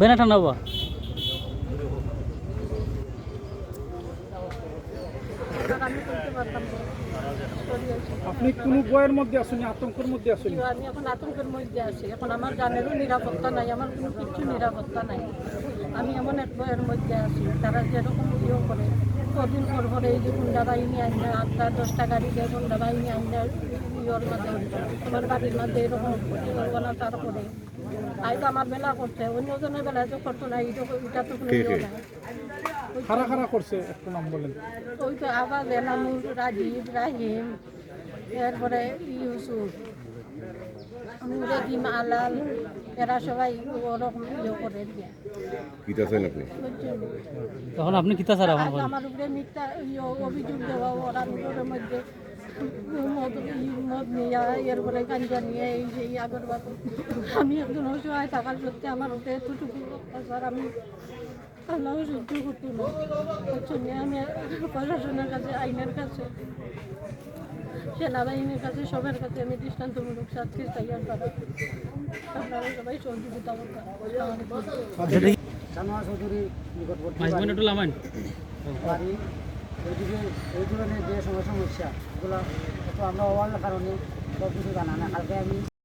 বেনাটা নেবো আপনি কোন বয়ের মধ্যে আছেন, আতঙ্কের মধ্যে আছেন? আমি এখন আতঙ্কের মধ্যে আছি। এখন আমার জানেরও নিরাপত্তা নাই, আমার কোনো কিছু নিরাপত্তা নাই। আমি এমন এক বয়ের মধ্যে আছি। তারা যেরকম ইয়ে করে কদিন পর পরে এই যে গুন্ডা বাহিনী আনলে 8-10টা গাড়ি দিয়ে গুন্ডা বাহিনী আনলে ইয়ের মধ্যে তোমার বাড়ির মধ্যে এরকম পরিকল্পনা তারপরে আইতো আমার বেলা করছে, অন্যজনের বেলায় তো করতো না। এটা তো কোনো ইয়ে নাই। খারা খারা করছে একটু নাম বলেন। ওই তো আবার এনামুর, রাজীব, রাহিম, এরপরে ইউসুফ, নুরুদ্দিন, আলাল, এরা সবাই ওরকম ইয়ে করে দিয়ে। তখন আপনি কিতা স্যার আমার আমার উপরে মিথ্যা অভিযোগ দেওয়া, ওরা নিজের মধ্যে মদ নিয়ে এরপরে গাঞ্জা নিয়ে এই যে আগরবাদ। আমি একজন অসহায় থাকার সত্যি আমার উপরে এতটুকু অত্যাচার আমি আল্লাহ সহ্য করতো না। আমি প্রশাসনের কাছে, আইনের কাছে, সেনাবাহিনীর কাছে, সবার কাছে আমি দৃষ্টান্তমূলক শাস্তি চাই। আর তারা আপনারা সবাই সহযোগিতা করবেন। জানোয়ার চৌধুরী নিকটবর্তী বাড়ি। ওইদিকে এই ধরনের যে সমস্যা এগুলো তো আমরা অভাবের কারণে সব কিছু জানা না। কালকে আমি